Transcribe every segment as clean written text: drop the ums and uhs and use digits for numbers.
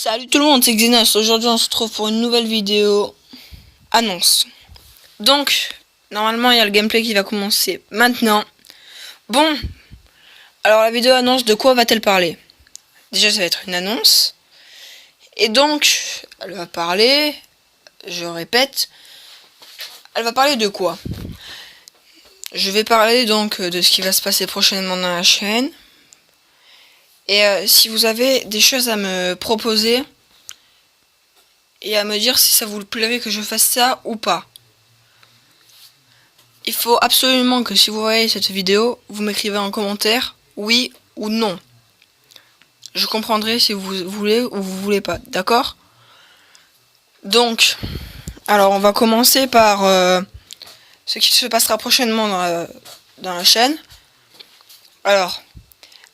Salut tout le monde, c'est Xenos. Aujourd'hui on se retrouve pour une nouvelle vidéo annonce. Donc, normalement il y a le gameplay qui va commencer maintenant. Bon, alors la vidéo annonce, de quoi va-t-elle parler? Déjà ça va être une annonce. Et donc, elle va parler, je répète, elle va parler de quoi? Je vais parler donc de ce qui va se passer prochainement dans la chaîne. Et si vous avez des choses à me proposer et à me dire si ça vous plairait que je fasse ça ou pas. Il faut absolument que si vous voyez cette vidéo, vous m'écrivez en commentaire oui ou non. Je comprendrai si vous voulez ou vous voulez pas, d'accord? Donc, alors on va commencer par ce qui se passera prochainement dans la chaîne. Alors,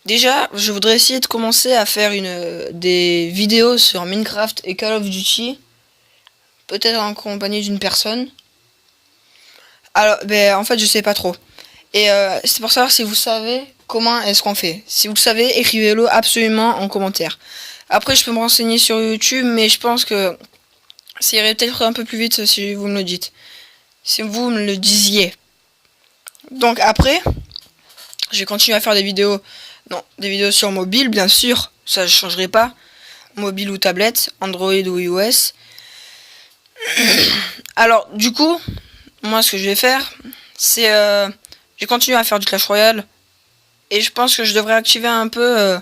déjà, je voudrais essayer de commencer à faire des vidéos sur Minecraft et Call of Duty. Peut-être en compagnie d'une personne. Alors, en fait, je sais pas trop. Et c'est pour savoir si vous savez comment est-ce qu'on fait. Si vous le savez, écrivez-le absolument en commentaire. Après, je peux me renseigner sur YouTube, mais je pense que ça irait peut-être un peu plus vite si vous me le dites. Si vous me le disiez. Donc après, je vais continuer à faire des vidéos. Non, des vidéos sur mobile, bien sûr. Ça ne changerait pas. Mobile ou tablette, Android ou iOS. Alors, du coup, moi, ce que je vais faire, c'est... je vais continuer à faire du Clash Royale. Et je pense que je devrais activer un peu...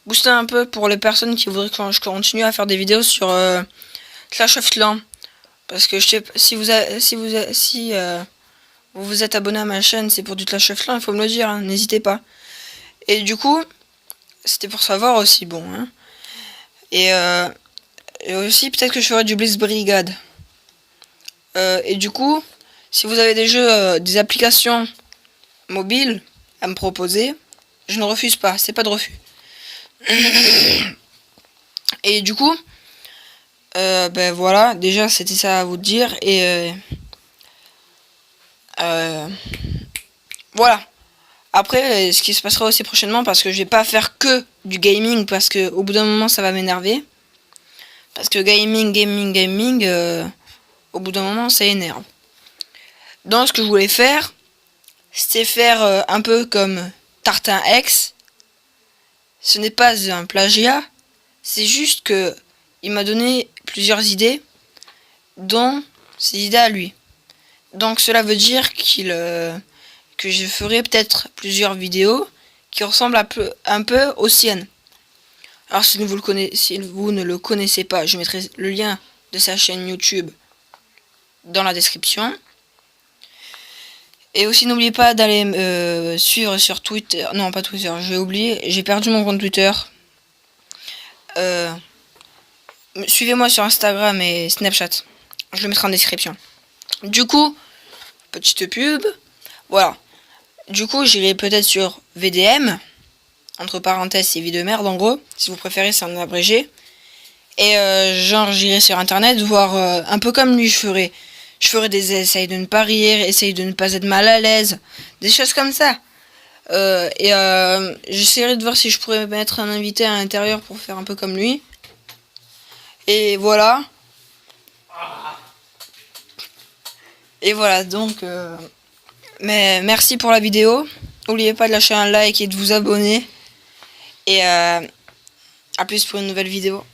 booster un peu pour les personnes qui voudraient que je continue à faire des vidéos sur Clash of Clans. Parce que je sais pas, si vous vous êtes abonné à ma chaîne, c'est pour du Clash of Clans, il faut me le dire, hein, n'hésitez pas. Et du coup, c'était pour savoir aussi, bon. Hein. Et aussi, peut-être que je ferai du Blitz Brigade. Et du coup, si vous avez des jeux, des applications mobiles à me proposer, je ne refuse pas, c'est pas de refus. Et du coup, voilà, déjà c'était ça à vous dire. Et voilà. Après, ce qui se passera aussi prochainement, parce que je vais pas faire que du gaming, parce que au bout d'un moment ça va m'énerver. Parce que gaming, au bout d'un moment ça énerve. Donc ce que je voulais faire, c'était faire un peu comme Tartin X. Ce n'est pas un plagiat, c'est juste que il m'a donné plusieurs idées, dont ses idées à lui. Donc cela veut dire que je ferai peut-être plusieurs vidéos qui ressemblent un peu aux siennes. Alors si vous ne le connaissez pas, je mettrai le lien de sa chaîne YouTube dans la description. Et aussi n'oubliez pas d'aller me suivre sur Twitter. Non, pas Twitter, j'ai oublié, j'ai perdu mon compte Twitter. Suivez-moi sur Instagram et Snapchat. Je le mettrai en description. Du coup, petite pub. Voilà. Du coup, j'irai peut-être sur VDM. Entre parenthèses, c'est vie de merde en gros. Si vous préférez, c'est en abrégé. Et genre, j'irai sur internet voir un peu comme lui je ferai. Je ferai des essais de ne pas rire, essayer de ne pas être mal à l'aise. Des choses comme ça. J'essaierai de voir si je pourrais mettre un invité à l'intérieur pour faire un peu comme lui. Et voilà. Et voilà, donc... mais merci pour la vidéo. N'oubliez pas de lâcher un like et de vous abonner. Et à plus pour une nouvelle vidéo.